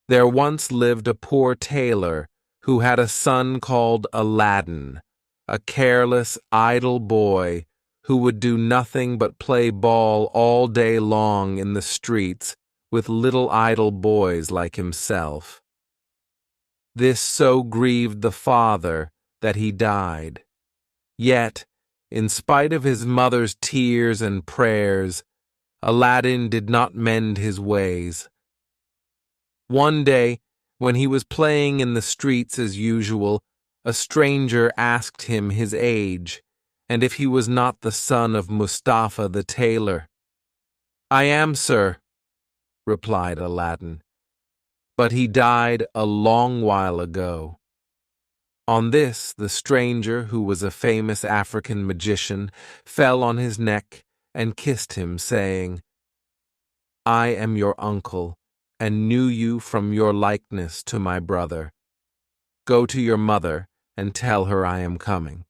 There once lived a poor tailor who had a son called Aladdin, a careless, idle boy who would do nothing but play ball all day long in the streets with little idle boys like himself. This so grieved the father that he died. Yet, in spite of his mother's tears and prayers, Aladdin did not mend his ways. One day, when he was playing in the streets as usual, a stranger asked him his age, and if he was not the son of Mustafa the tailor. "I am, sir," replied Aladdin, "but he died a long while ago." On this, the stranger, who was a famous African magician, fell on his neck and kissed him, saying, "I am your uncle, and knew you from your likeness to my brother. Go to your mother and tell her I am coming."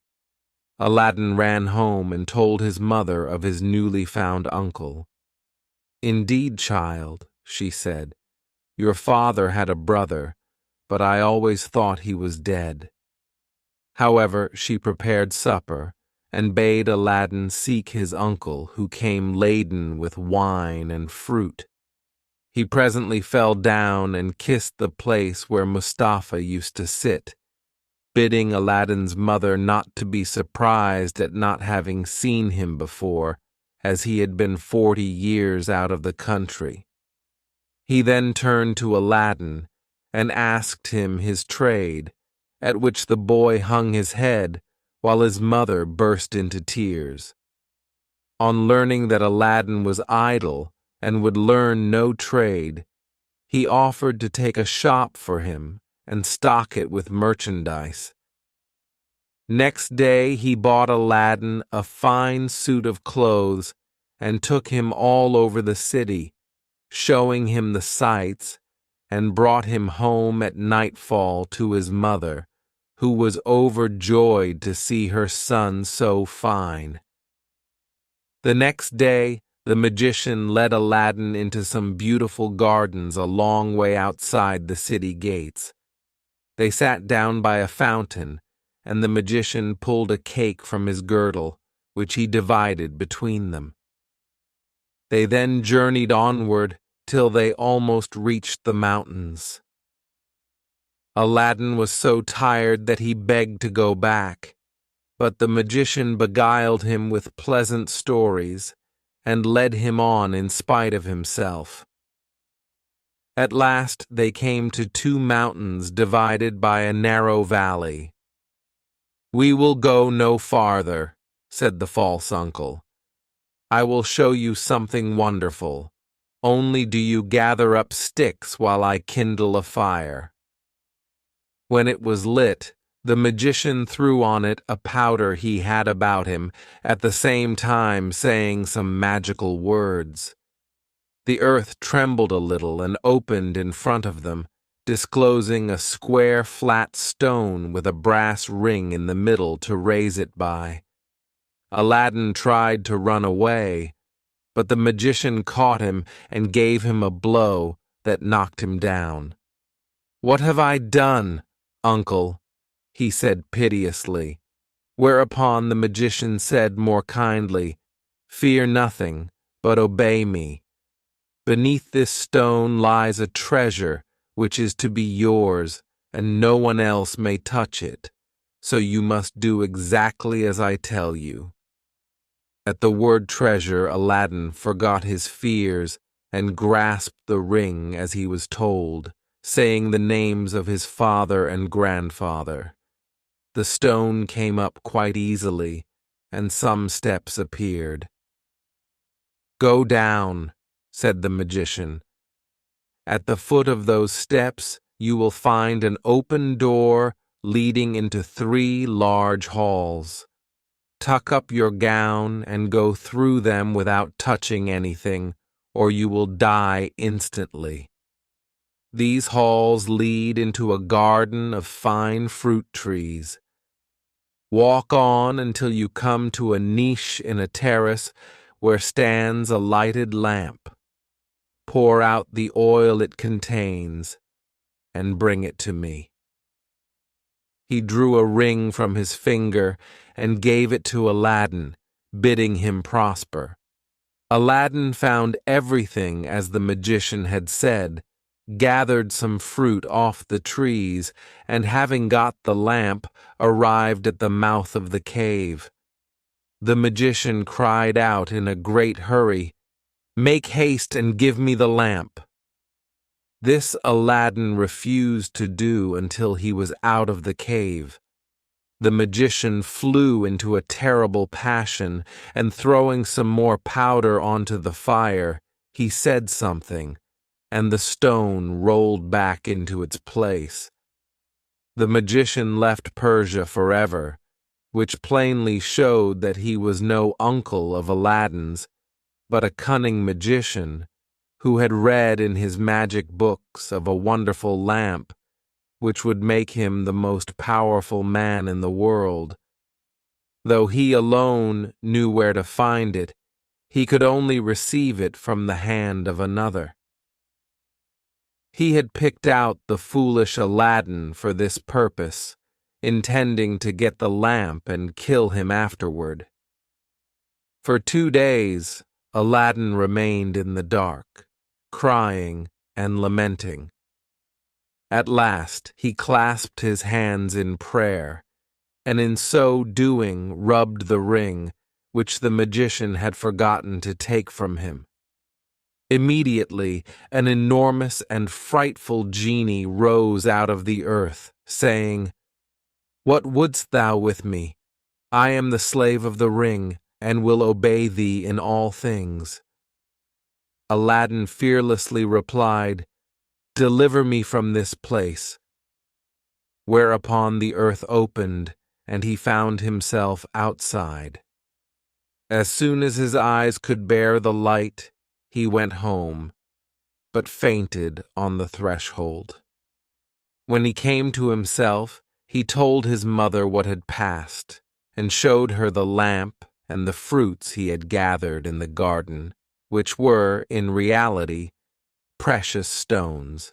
Aladdin ran home and told his mother of his newly found uncle. "Indeed, child," she said, "your father had a brother, but I always thought he was dead." However, she prepared supper and bade Aladdin seek his uncle, who came laden with wine and fruit. He presently fell down and kissed the place where Mustafa used to sit, bidding Aladdin's mother not to be surprised at not having seen him before, as he had been 40 years out of the country. He then turned to Aladdin and asked him his trade, at which the boy hung his head while his mother burst into tears. On learning that Aladdin was idle and would learn no trade, he offered to take a shop for him and stock it with merchandise. Next day he bought Aladdin a fine suit of clothes and took him all over the city, showing him the sights, and brought him home at nightfall to his mother, who was overjoyed to see her son so fine. The next day, the magician led Aladdin into some beautiful gardens a long way outside the city gates. They sat down by a fountain, and the magician pulled a cake from his girdle, which he divided between them. They then journeyed onward till they almost reached the mountains. Aladdin was so tired that he begged to go back, but the magician beguiled him with pleasant stories and led him on in spite of himself. At last they came to 2 mountains divided by a narrow valley. "We will go no farther," said the false uncle. "I will show you something wonderful. Only do you gather up sticks while I kindle a fire." When it was lit, the magician threw on it a powder he had about him, at the same time saying some magical words. The earth trembled a little and opened in front of them, disclosing a square flat stone with a brass ring in the middle to raise it by. Aladdin tried to run away, but the magician caught him and gave him a blow that knocked him down. "What have I done, uncle?" he said piteously, whereupon the magician said more kindly, "Fear nothing, but obey me. Beneath this stone lies a treasure which is to be yours, and no one else may touch it, so you must do exactly as I tell you." At the word treasure, Aladdin forgot his fears and grasped the ring as he was told, saying the names of his father and grandfather. The stone came up quite easily, and some steps appeared. "Go down," said the magician. "At the foot of those steps you will find an open door leading into 3 large halls. Tuck up your gown and go through them without touching anything, or you will die instantly. These halls lead into a garden of fine fruit trees. Walk on until you come to a niche in a terrace where stands a lighted lamp. Pour out the oil it contains, and bring it to me." He drew a ring from his finger and gave it to Aladdin, bidding him prosper. Aladdin found everything as the magician had said, gathered some fruit off the trees, and having got the lamp, arrived at the mouth of the cave. The magician cried out in a great hurry, "Make haste and give me the lamp." This Aladdin refused to do until he was out of the cave. The magician flew into a terrible passion, and throwing some more powder onto the fire, he said something, and the stone rolled back into its place. The magician left Persia forever, which plainly showed that he was no uncle of Aladdin's, but a cunning magician who had read in his magic books of a wonderful lamp which would make him the most powerful man in the world. Though he alone knew where to find it, he could only receive it from the hand of another. He had picked out the foolish Aladdin for this purpose, intending to get the lamp and kill him afterward. For 2 days, Aladdin remained in the dark, crying and lamenting. At last, he clasped his hands in prayer, and in so doing rubbed the ring, which the magician had forgotten to take from him. Immediately, an enormous and frightful genie rose out of the earth, saying, "What wouldst thou with me? I am the slave of the ring, and will obey thee in all things." Aladdin fearlessly replied, "Deliver me from this place." Whereupon the earth opened, and he found himself outside. As soon as his eyes could bear the light, he went home, but fainted on the threshold. When he came to himself, he told his mother what had passed, and showed her the lamp and the fruits he had gathered in the garden, which were, in reality, precious stones.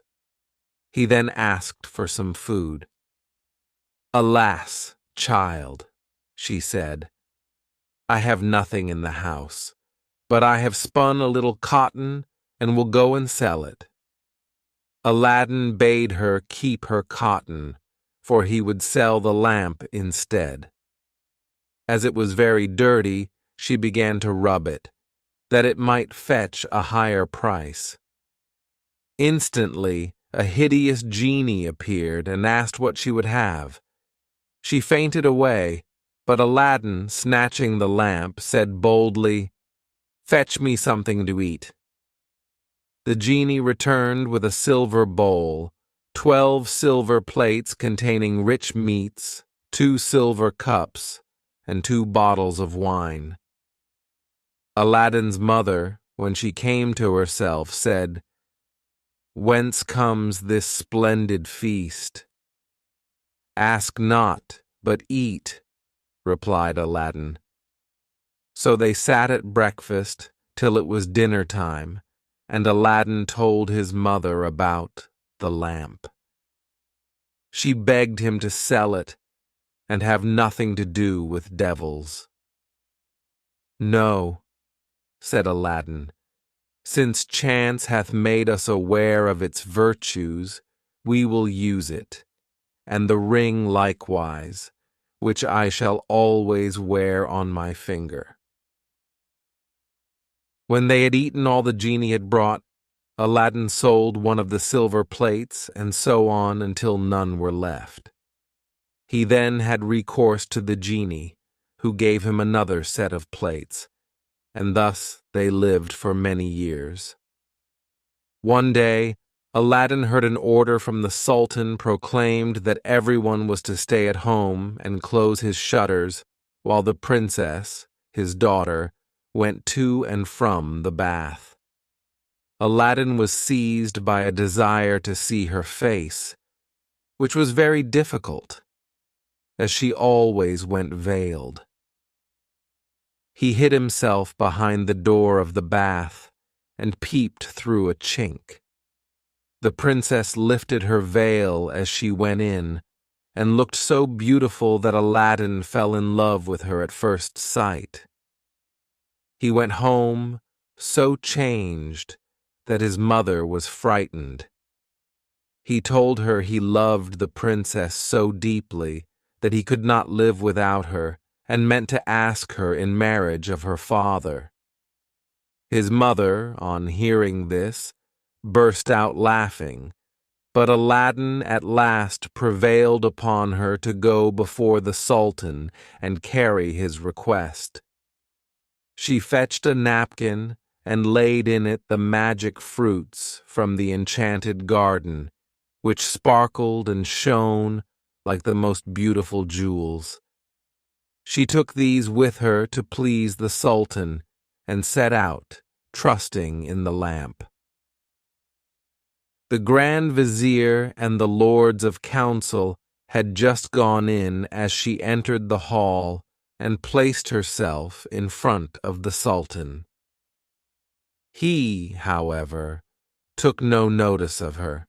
He then asked for some food. "Alas, child," she said, "I have nothing in the house, but I have spun a little cotton and will go and sell it." Aladdin bade her keep her cotton, for he would sell the lamp instead. As it was very dirty, she began to rub it, that it might fetch a higher price. Instantly, a hideous genie appeared and asked what she would have. She fainted away, but Aladdin, snatching the lamp, said boldly, "Fetch me something to eat." The genie returned with a silver bowl, 12 silver plates containing rich meats, 2 silver cups, and 2 bottles of wine. Aladdin's mother, when she came to herself, said, "Whence comes this splendid feast?" "Ask not, but eat," replied Aladdin. So they sat at breakfast till it was dinner time, and Aladdin told his mother about the lamp. She begged him to sell it and have nothing to do with devils. "No," said Aladdin, "since chance hath made us aware of its virtues, we will use it, and the ring likewise, which I shall always wear on my finger." When they had eaten all the genie had brought, Aladdin sold one of the silver plates, and so on until none were left. He then had recourse to the genie, who gave him another set of plates, and thus they lived for many years. One day, Aladdin heard an order from the Sultan proclaimed that everyone was to stay at home and close his shutters, while the princess, his daughter, went to and from the bath. Aladdin was seized by a desire to see her face, which was very difficult, as she always went veiled. He hid himself behind the door of the bath and peeped through a chink. The princess lifted her veil as she went in, and looked so beautiful that Aladdin fell in love with her at first sight. He went home so changed that his mother was frightened. He told her he loved the princess so deeply that he could not live without her, and meant to ask her in marriage of her father. His mother, on hearing this, burst out laughing, but Aladdin at last prevailed upon her to go before the Sultan and carry his request. She fetched a napkin and laid in it the magic fruits from the enchanted garden, which sparkled and shone like the most beautiful jewels. She took these with her to please the Sultan and set out, trusting in the lamp. The Grand Vizier and the Lords of Council had just gone in as she entered the hall and placed herself in front of the Sultan. He, however, took no notice of her.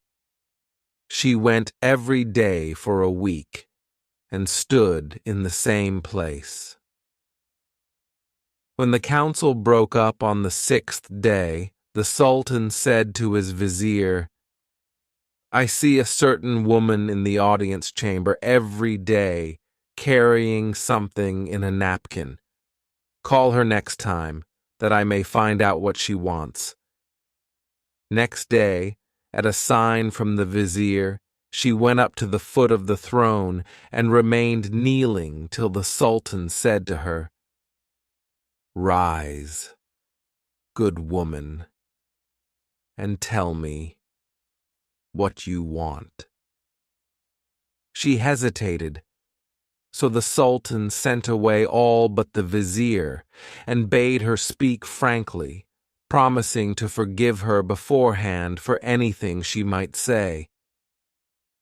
She went every day for a week and stood in the same place. When the council broke up on the 6th day, the Sultan said to his vizier, "I see a certain woman in the audience chamber every day carrying something in a napkin. Call her next time, that I may find out what she wants." Next day, at a sign from the vizier, she went up to the foot of the throne and remained kneeling till the Sultan said to her, "Rise, good woman, and tell me what you want." She hesitated, so the Sultan sent away all but the vizier and bade her speak frankly, promising to forgive her beforehand for anything she might say.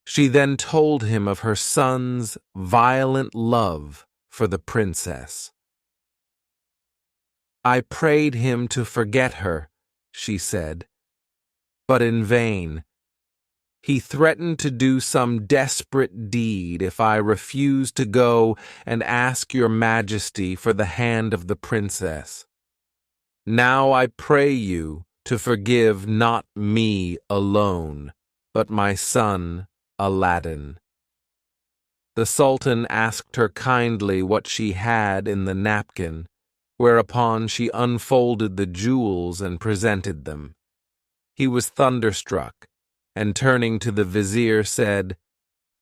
She then told him of her son's violent love for the princess. "I prayed him to forget her," she said, "but in vain. He threatened to do some desperate deed if I refused to go and ask your majesty for the hand of the princess. Now I pray you to forgive not me alone, but my son Aladdin." The Sultan asked her kindly what she had in the napkin, whereupon she unfolded the jewels and presented them. He was thunderstruck, and turning to the vizier said,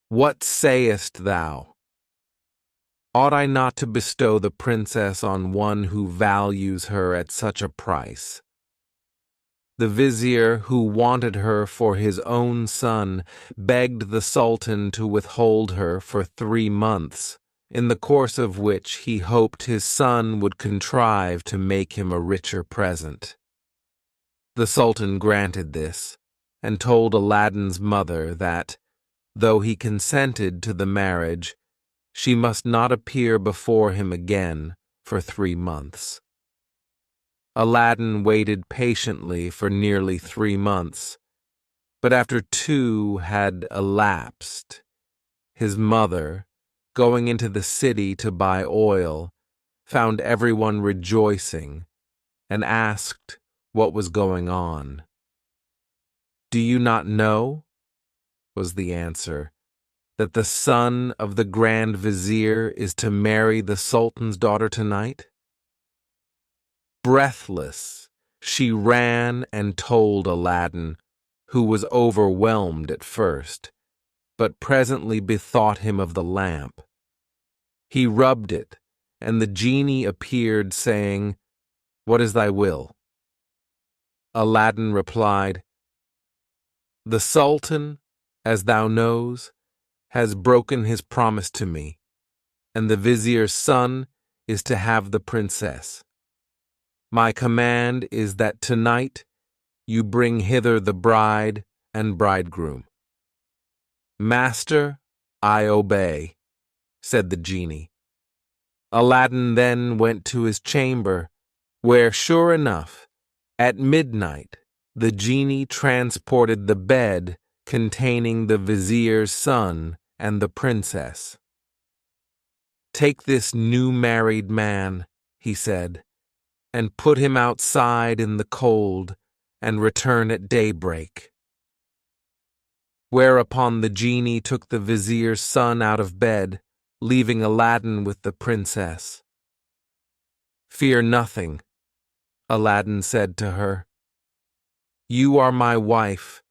"What sayest thou? Ought I not to bestow the princess on one who values her at such a price?" The vizier, who wanted her for his own son, begged the Sultan to withhold her for 3 months, in the course of which he hoped his son would contrive to make him a richer present. The Sultan granted this, and told Aladdin's mother that, though he consented to the marriage, she must not appear before him again for 3 months. Aladdin waited patiently for nearly 3 months, but after 2 had elapsed, his mother, going into the city to buy oil, found everyone rejoicing and asked what was going on. "Do you not know," was the answer, "that the son of the Grand Vizier is to marry the Sultan's daughter tonight?" Breathless, she ran and told Aladdin, who was overwhelmed at first, but presently bethought him of the lamp. He rubbed it, and the genie appeared, saying, "What is thy will?" Aladdin replied, "The Sultan, as thou knows, has broken his promise to me, and the vizier's son is to have the princess. My command is that tonight you bring hither the bride and bridegroom." "Master, I obey," said the genie. Aladdin then went to his chamber, where, sure enough, at midnight, the genie transported the bed containing the vizier's son and the princess. "Take this new married man," he said, "and put him outside in the cold, and return at daybreak." Whereupon the genie took the vizier's son out of bed, leaving Aladdin with the princess. "Fear nothing," Aladdin said to her. "You are my wife,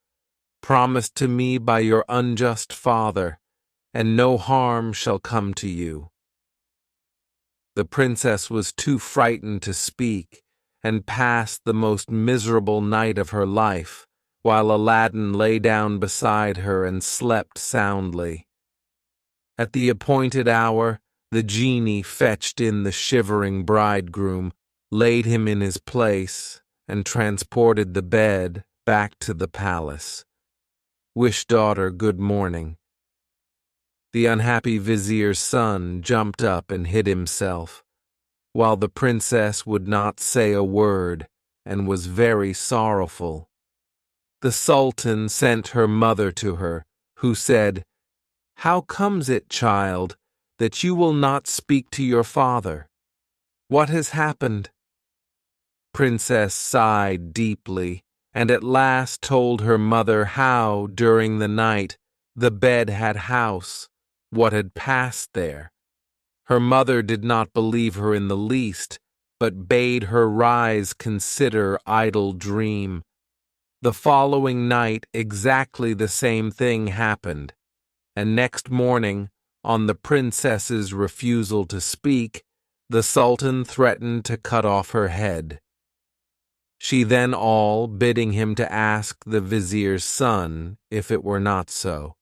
promised to me by your unjust father, and no harm shall come to you." The princess was too frightened to speak, and passed the most miserable night of her life, while Aladdin lay down beside her and slept soundly. At the appointed hour, the genie fetched in the shivering bridegroom, laid him in his place, and transported the bed back to the palace. "Wish daughter good morning." The unhappy vizier's son jumped up and hid himself, while the princess would not say a word and was very sorrowful. The sultan sent her mother to her, who said, "How comes it, child, that you will not speak to your father? What has happened?" Princess sighed deeply, and at last told her mother how, during the night, the bed had house, what had passed there. Her mother did not believe her in the least, but bade her rise consider idle dream. The following night exactly the same thing happened, and next morning, on the princess's refusal to speak, the sultan threatened to cut off her head. She then all bidding him to ask the vizier's son if it were not so.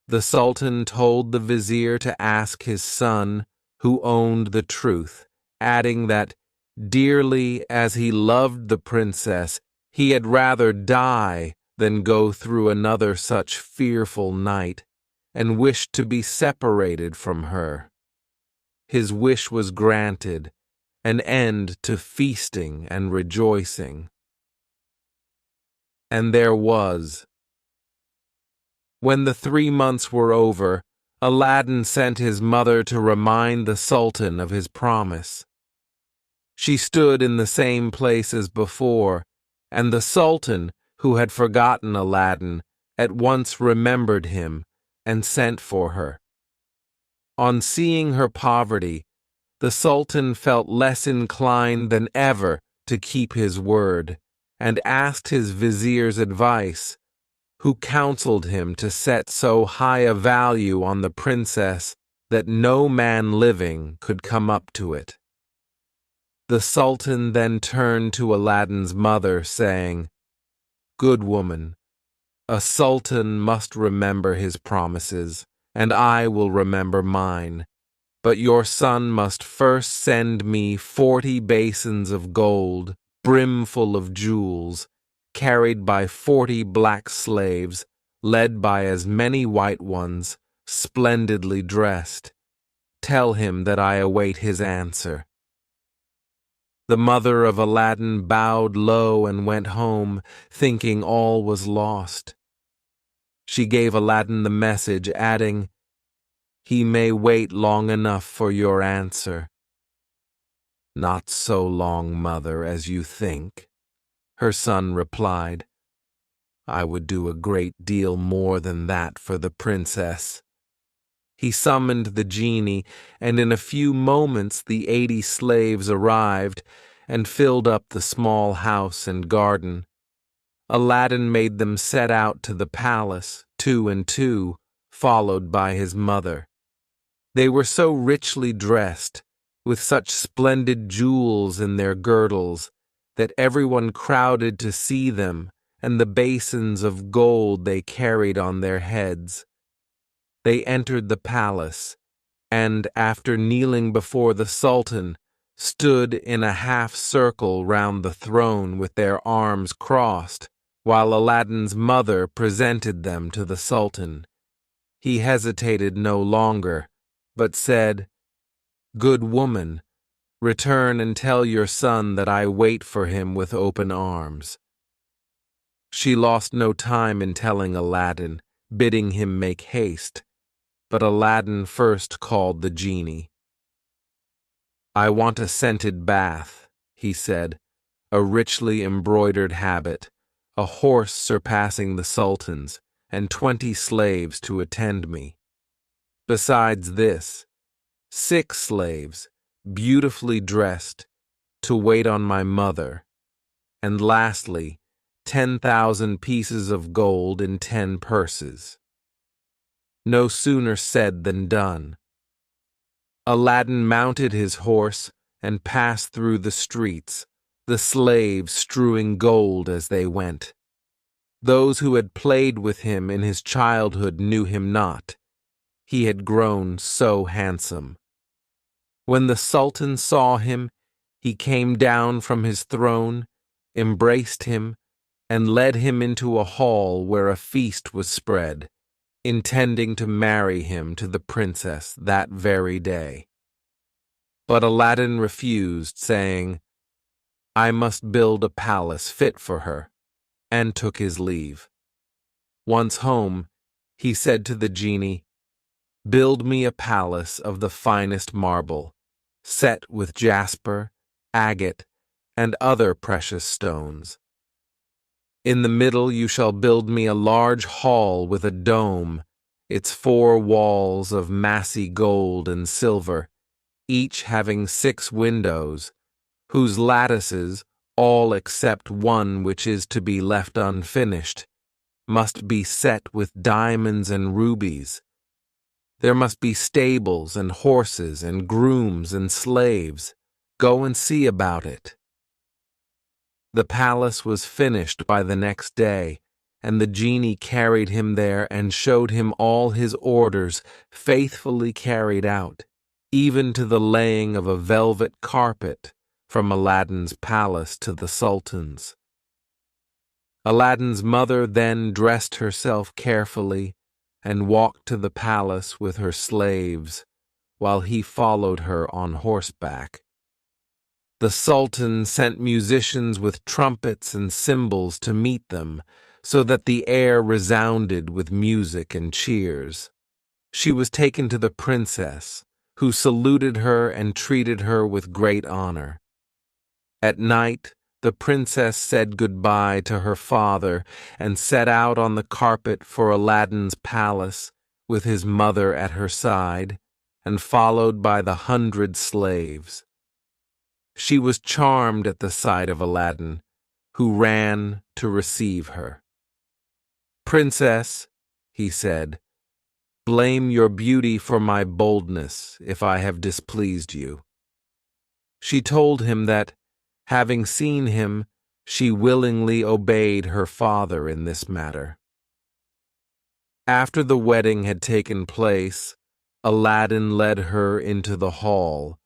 The sultan told the vizier to ask his son, who owned the truth, adding that, dearly as he loved the princess, he had rather die than go through another such fearful night, and wished to be separated from her. His wish was granted, an end to feasting and rejoicing. And there was. When the 3 months were over, Aladdin sent his mother to remind the Sultan of his promise. She stood in the same place as before, and the Sultan, who had forgotten Aladdin, at once remembered him and sent for her. On seeing her poverty, the Sultan felt less inclined than ever to keep his word, and asked his vizier's advice, who counseled him to set so high a value on the princess that no man living could come up to it. The Sultan then turned to Aladdin's mother, saying, "Good woman, a sultan must remember his promises, and I will remember mine. But your son must first send me 40 basins of gold, brimful of jewels, carried by 40 black slaves, led by as many white ones, splendidly dressed. Tell him that I await his answer." The mother of Aladdin bowed low and went home, thinking all was lost. She gave Aladdin the message, adding, "He may wait long enough for your answer." "Not so long, mother, as you think," her son replied. "I would do a great deal more than that for the princess." He summoned the genie, and in a few moments the 80 slaves arrived and filled up the small house and garden. Aladdin made them set out to the palace, 2 and 2, followed by his mother. They were so richly dressed, with such splendid jewels in their girdles, that everyone crowded to see them and the basins of gold they carried on their heads. They entered the palace, and, after kneeling before the Sultan, stood in a half-circle round the throne with their arms crossed, while Aladdin's mother presented them to the Sultan. He hesitated no longer, but said, "Good woman, return and tell your son that I wait for him with open arms." She lost no time in telling Aladdin, bidding him make haste, but Aladdin first called the genie. "I want a scented bath," he said, "a richly embroidered habit, a horse surpassing the Sultan's, and 20 slaves to attend me. Besides this, 6 slaves, beautifully dressed, to wait on my mother, and lastly, 10,000 pieces of gold in 10 purses." No sooner said than done. Aladdin mounted his horse and passed through the streets, the slaves strewing gold as they went. Those who had played with him in his childhood knew him not. He had grown so handsome. When the Sultan saw him, he came down from his throne, embraced him, and led him into a hall where a feast was spread, intending to marry him to the princess that very day. But Aladdin refused, saying, "I must build a palace fit for her," and took his leave. Once home, he said to the genie, "Build me a palace of the finest marble, set with jasper, agate, and other precious stones. In the middle you shall build me a large hall with a dome, its 4 walls of massy gold and silver, each having 6 windows, whose lattices, all except one which is to be left unfinished, must be set with diamonds and rubies. There must be stables and horses and grooms and slaves. Go and see about it." The palace was finished by the next day, and the genie carried him there and showed him all his orders faithfully carried out, even to the laying of a velvet carpet from Aladdin's palace to the Sultan's. Aladdin's mother then dressed herself carefully and walked to the palace with her slaves, while he followed her on horseback. The Sultan sent musicians with trumpets and cymbals to meet them, so that the air resounded with music and cheers. She was taken to the princess, who saluted her and treated her with great honor. At night, the princess said goodbye to her father and set out on the carpet for Aladdin's palace, with his mother at her side, and followed by the 100 slaves. She was charmed at the sight of Aladdin, who ran to receive her. "Princess," he said, "blame your beauty for my boldness if I have displeased you." She told him that, having seen him, she willingly obeyed her father in this matter. After the wedding had taken place, Aladdin led her into the hall,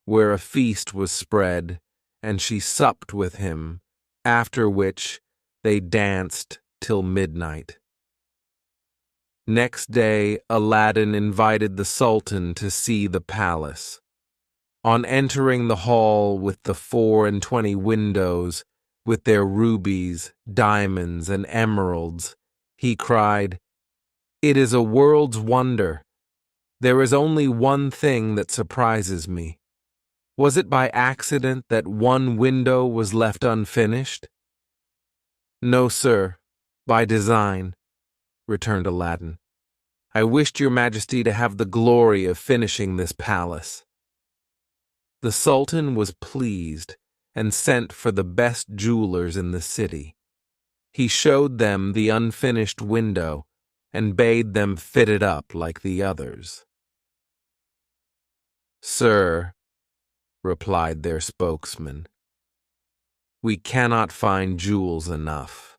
where a feast was spread, and she supped with him, after which they danced till midnight. Next day, Aladdin invited the Sultan to see the palace. On entering the hall with the 24 windows, with their rubies, diamonds, and emeralds, he cried, "It is a world's wonder. There is only one thing that surprises me. Was it by accident that one window was left unfinished?" "No, sir, by design," returned Aladdin. "I wished your Majesty to have the glory of finishing this palace." The Sultan was pleased and sent for the best jewelers in the city. He showed them the unfinished window and bade them fit it up like the others. "Sir," replied their spokesman, "we cannot find jewels enough."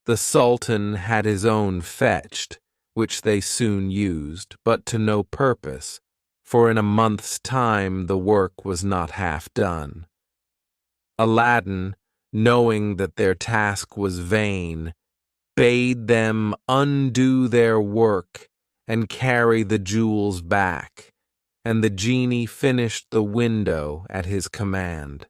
The Sultan had his own fetched, which they soon used, but to no purpose, for in a month's time the work was not half done. Aladdin, knowing that their task was vain, bade them undo their work and carry the jewels back, and the genie finished the window at his command.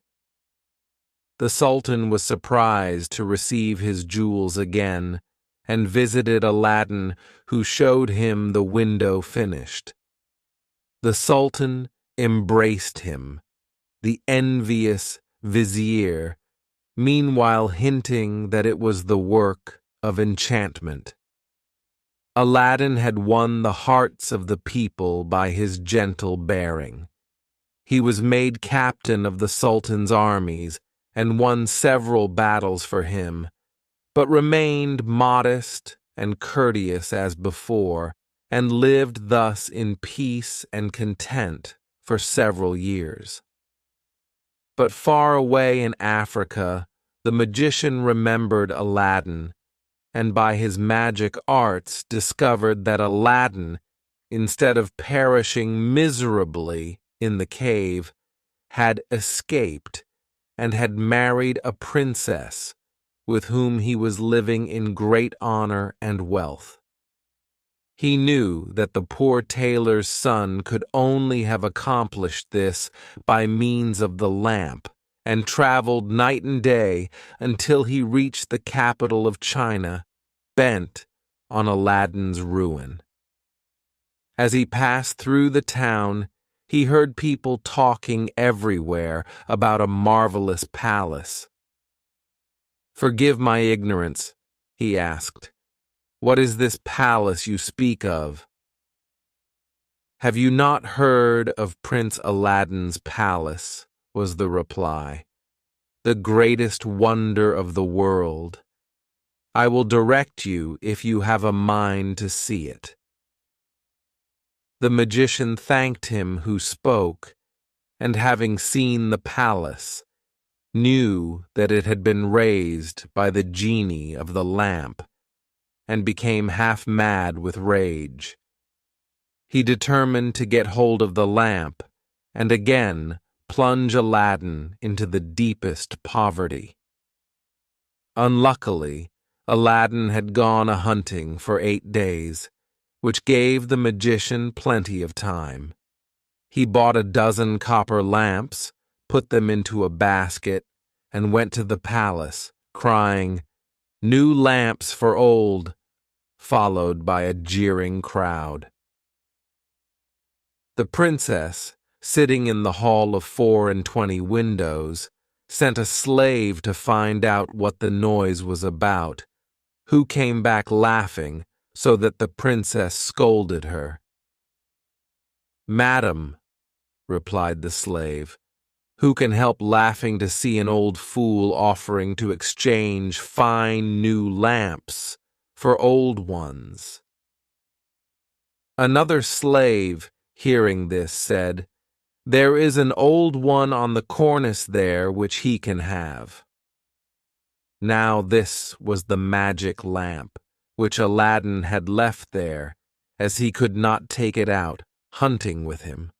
The Sultan was surprised to receive his jewels again, and visited Aladdin, who showed him the window finished. The Sultan embraced him, the envious vizier, meanwhile hinting that it was the work of enchantment. Aladdin had won the hearts of the people by his gentle bearing. He was made captain of the Sultan's armies and won several battles for him, but remained modest and courteous as before, and lived thus in peace and content for several years. But far away in Africa, the magician remembered Aladdin, and by his magic arts discovered that Aladdin, instead of perishing miserably in the cave, had escaped and had married a princess with whom he was living in great honor and wealth. He knew that the poor tailor's son could only have accomplished this by means of the lamp, and traveled night and day until he reached the capital of China, bent on Aladdin's ruin. As he passed through the town, he heard people talking everywhere about a marvelous palace. "Forgive my ignorance," he asked. "What is this palace you speak of?" "Have you not heard of Prince Aladdin's palace?" was the reply. "The greatest wonder of the world. I will direct you if you have a mind to see it." The magician thanked him who spoke, and having seen the palace, knew that it had been raised by the genie of the lamp, and became half mad with rage. He determined to get hold of the lamp, and again plunge Aladdin into the deepest poverty. Unluckily, Aladdin had gone a-hunting for 8 days, which gave the magician plenty of time. He bought a dozen copper lamps, put them into a basket, and went to the palace, crying, "New lamps for old," followed by a jeering crowd. The princess, sitting in the hall of 24 windows, sent a slave to find out what the noise was about, who came back laughing, so that the princess scolded her. "Madam," replied the slave, "who can help laughing to see an old fool offering to exchange fine new lamps for old ones?" Another slave, hearing this, said, "There is an old one on the cornice there which he can have." Now this was the magic lamp, which Aladdin had left there, as he could not take it out hunting with him.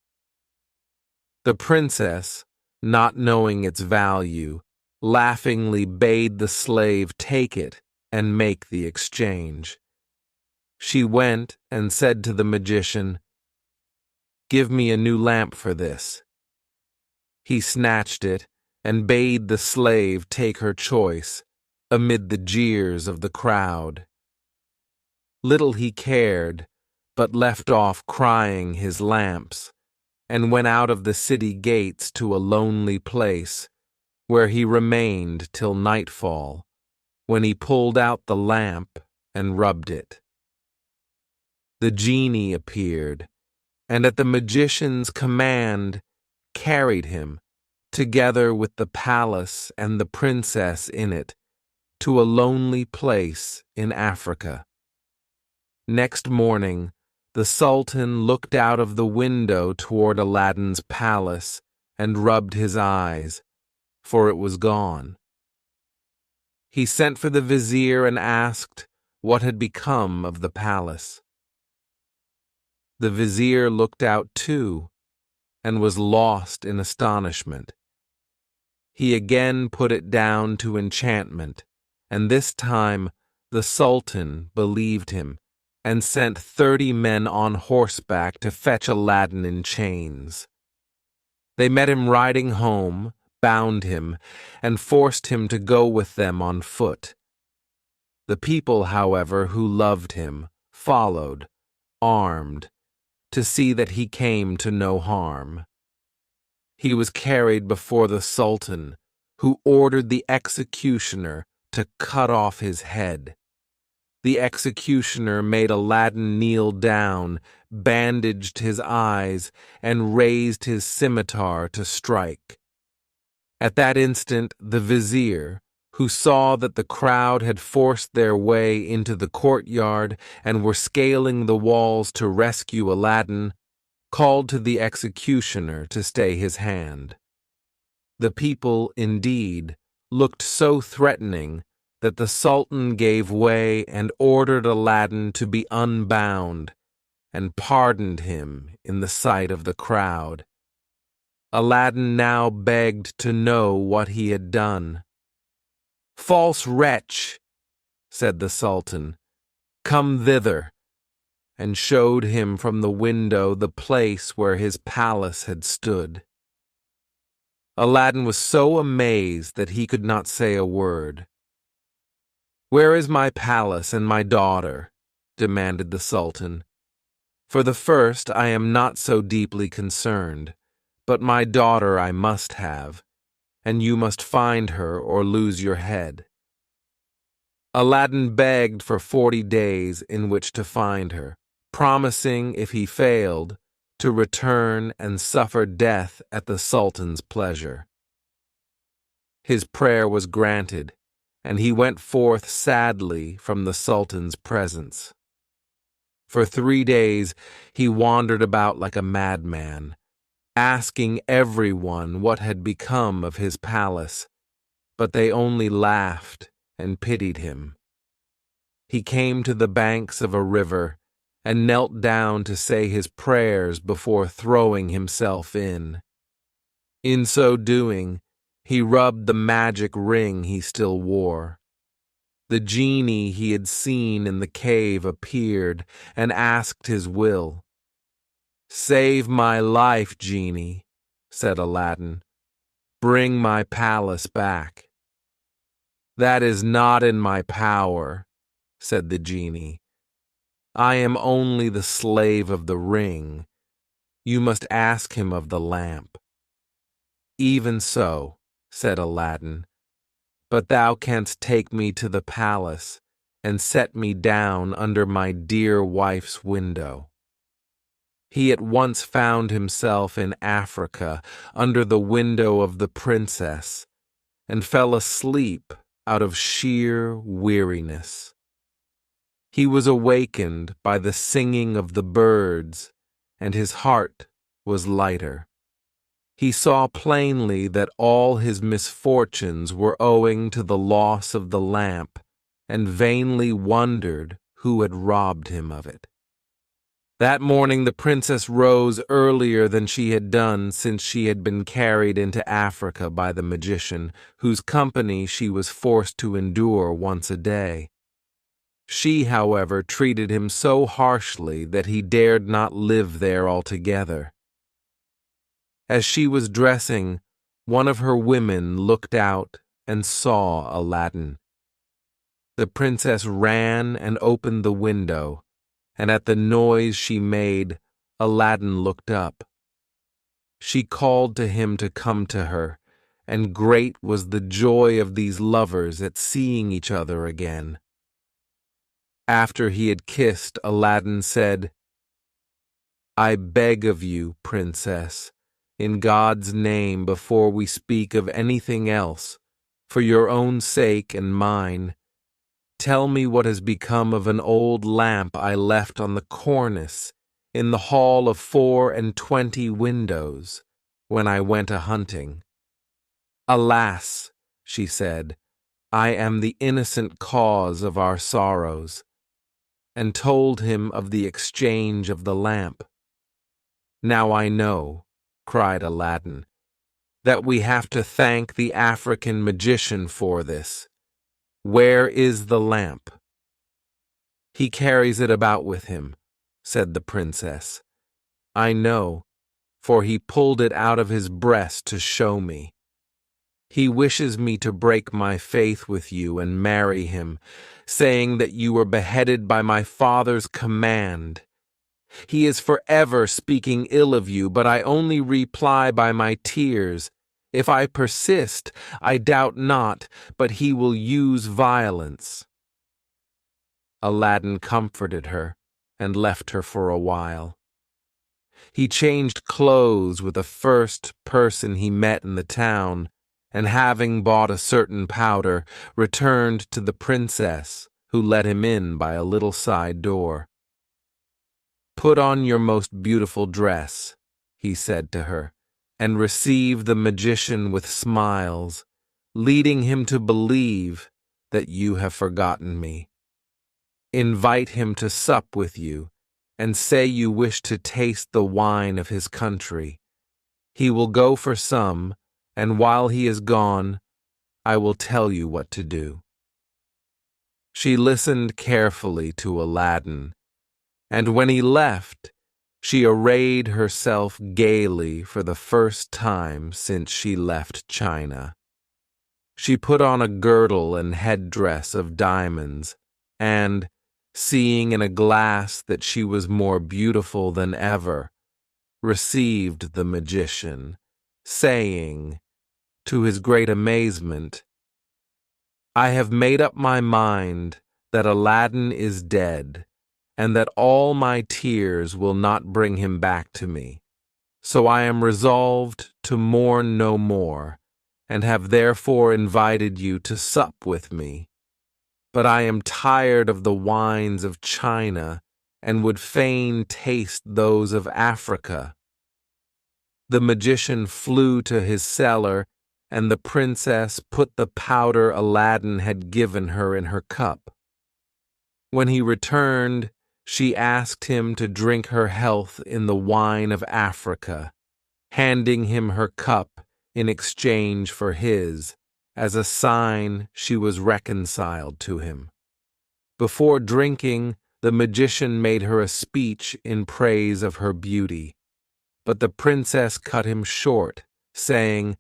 The princess, not knowing its value, laughingly bade the slave take it and make the exchange. She went and said to the magician, "Give me a new lamp for this." He snatched it and bade the slave take her choice, amid the jeers of the crowd. Little he cared, but left off crying his lamps, and went out of the city gates to a lonely place, where he remained till nightfall, when he pulled out the lamp and rubbed it. The genie appeared, and at the magician's command carried him, together with the palace and the princess in it, to a lonely place in Africa. Next morning, the Sultan looked out of the window toward Aladdin's palace and rubbed his eyes, for it was gone. He sent for the vizier and asked what had become of the palace. The vizier looked out too, and was lost in astonishment. He again put it down to enchantment, and this time the Sultan believed him, and sent 30 men on horseback to fetch Aladdin in chains. They met him riding home, bound him, and forced him to go with them on foot. The people, however, who loved him, followed, armed, to see that he came to no harm. He was carried before the Sultan, who ordered the executioner to cut off his head. The executioner made Aladdin kneel down, bandaged his eyes, and raised his scimitar to strike. At that instant, the vizier, who saw that the crowd had forced their way into the courtyard and were scaling the walls to rescue Aladdin, called to the executioner to stay his hand. The people, indeed, looked so threatening that the Sultan gave way and ordered Aladdin to be unbound, and pardoned him in the sight of the crowd. Aladdin now begged to know what he had done. "False wretch," said the Sultan, "come thither," and showed him from the window the place where his palace had stood. Aladdin was so amazed that he could not say a word. "Where is my palace and my daughter?" demanded the Sultan. "For the first I am not so deeply concerned, but my daughter I must have, and you must find her or lose your head." Aladdin begged for 40 days in which to find her, promising, if he failed, to return and suffer death at the Sultan's pleasure. His prayer was granted, and he went forth sadly from the Sultan's presence. For 3 days he wandered about like a madman, asking everyone what had become of his palace, but they only laughed and pitied him. He came to the banks of a river and knelt down to say his prayers before throwing himself in. In so doing, he rubbed the magic ring he still wore. The genie he had seen in the cave appeared and asked his will. "Save my life, genie," said Aladdin. "Bring my palace back." "That is not in my power," said the genie. "I am only the slave of the ring. You must ask him of the lamp." "Even so," said Aladdin, "but thou canst take me to the palace and set me down under my dear wife's window." He at once found himself in Africa under the window of the princess, and fell asleep out of sheer weariness. He was awakened by the singing of the birds, and his heart was lighter. He saw plainly that all his misfortunes were owing to the loss of the lamp, and vainly wondered who had robbed him of it. That morning the princess rose earlier than she had done since she had been carried into Africa by the magician, whose company she was forced to endure once a day. She, however, treated him so harshly that he dared not live there altogether. As she was dressing, one of her women looked out and saw Aladdin. The princess ran and opened the window, and at the noise she made, Aladdin looked up. She called to him to come to her, and great was the joy of these lovers at seeing each other again. After he had kissed, Aladdin said, "I beg of you, princess, in God's name, before we speak of anything else, for your own sake and mine, tell me what has become of an old lamp I left on the cornice in the hall of 24 windows when I went a-hunting." "Alas," she said, "I am the innocent cause of our sorrows," and told him of the exchange of the lamp. "Now I know," cried Aladdin, "that we have to thank the African magician for this. Where is the lamp?" "He carries it about with him," said the princess. "I know, for he pulled it out of his breast to show me." He wishes me to break my faith with you and marry him, saying that you were beheaded by my father's command. He is forever speaking ill of you, but I only reply by my tears. If I persist, I doubt not, but he will use violence." Aladdin comforted her and left her for a while. He changed clothes with the first person he met in the town, and having bought a certain powder, returned to the princess, who let him in by a little side door. "Put on your most beautiful dress," he said to her, "and receive the magician with smiles, leading him to believe that you have forgotten me. Invite him to sup with you, and say you wish to taste the wine of his country. He will go for some, and while he is gone, I will tell you what to do." She listened carefully to Aladdin, and when he left, she arrayed herself gaily for the first time since she left China. She put on a girdle and headdress of diamonds, and, seeing in a glass that she was more beautiful than ever, received the magician, saying, to his great amazement, "I have made up my mind that Aladdin is dead, and that all my tears will not bring him back to me. So I am resolved to mourn no more, and have therefore invited you to sup with me. But I am tired of the wines of China, and would fain taste those of Africa." The magician flew to his cellar, and the princess put the powder Aladdin had given her in her cup. When he returned, she asked him to drink her health in the wine of Africa, handing him her cup in exchange for his, as a sign she was reconciled to him. Before drinking, the magician made her a speech in praise of her beauty, but the princess cut him short, saying,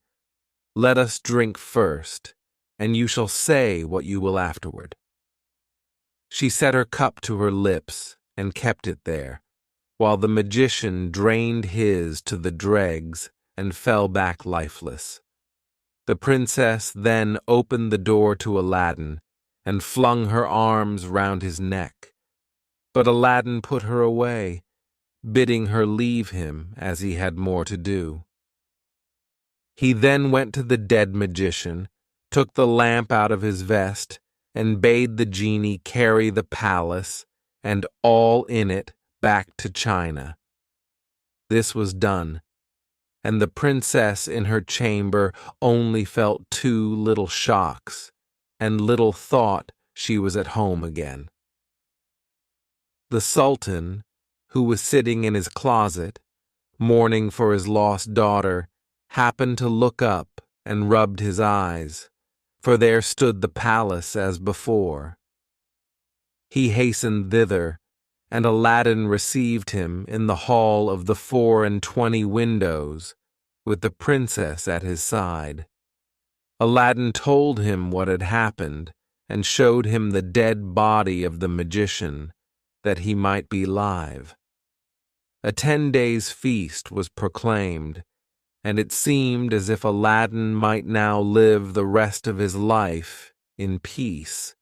"Let us drink first, and you shall say what you will afterward." She set her cup to her lips and kept it there, while the magician drained his to the dregs and fell back lifeless. The princess then opened the door to Aladdin and flung her arms round his neck, but Aladdin put her away, bidding her leave him, as he had more to do. He then went to the dead magician, took the lamp out of his vest, and bade the genie carry the palace and all in it back to China. This was done, and the princess in her chamber only felt 2 little shocks, and little thought she was at home again. The Sultan, who was sitting in his closet, mourning for his lost daughter, happened to look up and rubbed his eyes, for there stood the palace as before. He hastened thither, and Aladdin received him in the hall of the 24 windows, with the princess at his side. Aladdin told him what had happened, and showed him the dead body of the magician, that he might be live. A 10 days' feast was proclaimed, and it seemed as if Aladdin might now live the rest of his life in peace.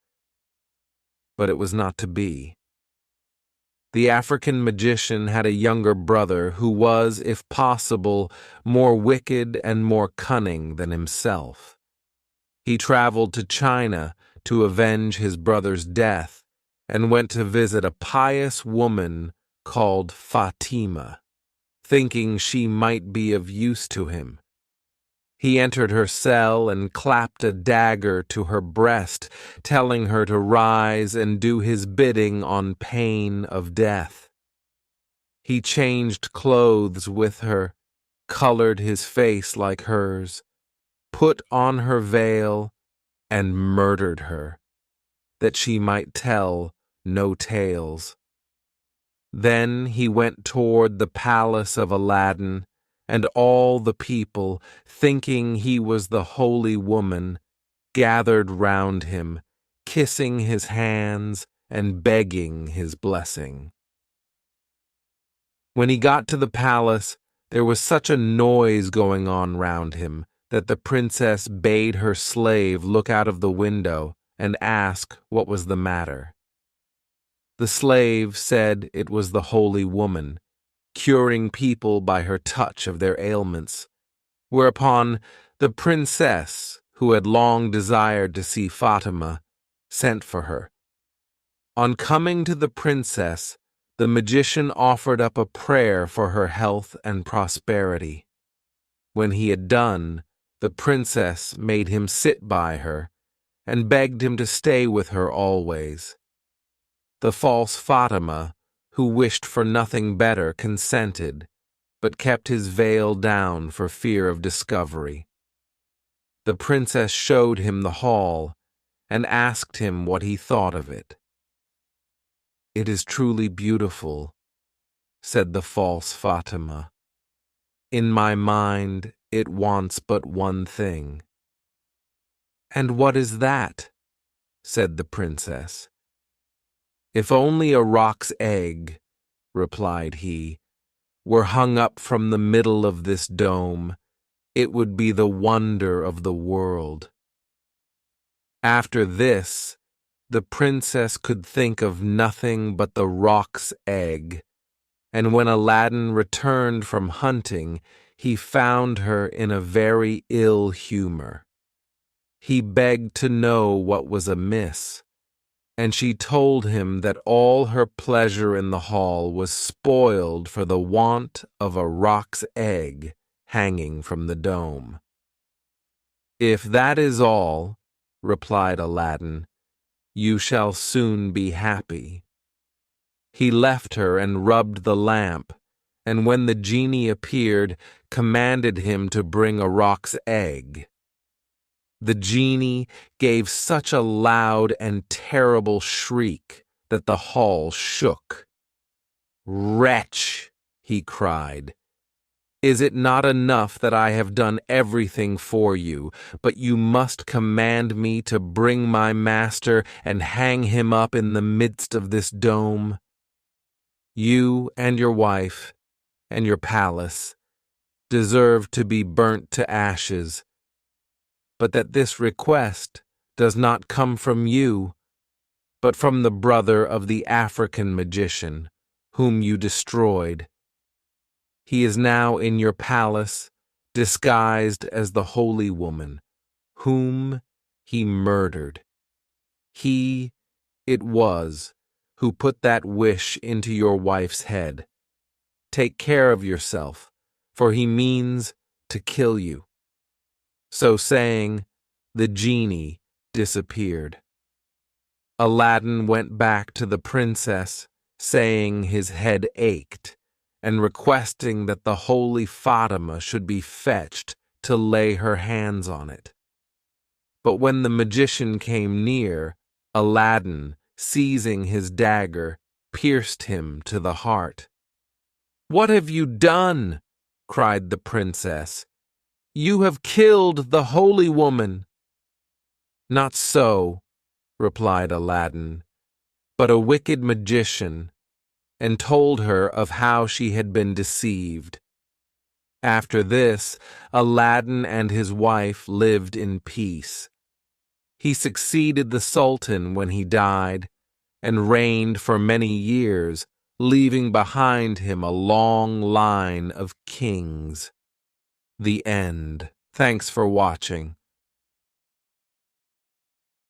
But it was not to be. The African magician had a younger brother who was, if possible, more wicked and more cunning than himself. He traveled to China to avenge his brother's death, and went to visit a pious woman called Fatima, thinking she might be of use to him. He entered her cell and clapped a dagger to her breast, telling her to rise and do his bidding on pain of death. He changed clothes with her, colored his face like hers, put on her veil, and murdered her, that she might tell no tales. Then he went toward the palace of Aladdin and all the people, thinking he was the holy woman, gathered round him, kissing his hands and begging his blessing. When he got to the palace, there was such a noise going on round him that the princess bade her slave look out of the window and ask what was the matter. The slave said it was the holy woman, curing people by her touch of their ailments, whereupon the princess, who had long desired to see Fatima, sent for her. On coming to the princess, the magician offered up a prayer for her health and prosperity. When he had done, the princess made him sit by her and begged him to stay with her always. The false Fatima, who wished for nothing better, consented, but kept his veil down for fear of discovery. The princess showed him the hall and asked him what he thought of it. "It is truly beautiful," said the false Fatima. "In my mind, it wants but one thing." "And what is that?" said the princess. "If only a roc's egg," replied he, "were hung up from the middle of this dome, it would be the wonder of the world." After this, the princess could think of nothing but the roc's egg, and when Aladdin returned from hunting, he found her in a very ill humor. He begged to know what was amiss, and she told him that all her pleasure in the hall was spoiled for the want of a roc's egg hanging from the dome. "If that is all," replied Aladdin, "you shall soon be happy." He left her and rubbed the lamp, and when the genie appeared, commanded him to bring a roc's egg. The genie gave such a loud and terrible shriek that the hall shook. "Wretch!" he cried. "Is it not enough that I have done everything for you, but you must command me to bring my master and hang him up in the midst of this dome? You and your wife and your palace deserve to be burnt to ashes, but that this request does not come from you, but from the brother of the African magician, whom you destroyed. He is now in your palace, disguised as the holy woman, whom he murdered. He it was who put that wish into your wife's head. Take care of yourself, for he means to kill you." So saying, the genie disappeared. Aladdin went back to the princess, saying his head ached, and requesting that the holy Fatima should be fetched to lay her hands on it. But when the magician came near, Aladdin, seizing his dagger, pierced him to the heart. "What have you done?" cried the princess. "You have killed the holy woman." "Not so," replied Aladdin, "but a wicked magician," and told her of how she had been deceived. After this, Aladdin and his wife lived in peace. He succeeded the Sultan when he died, and reigned for many years, leaving behind him a long line of kings. The end. Thanks for watching.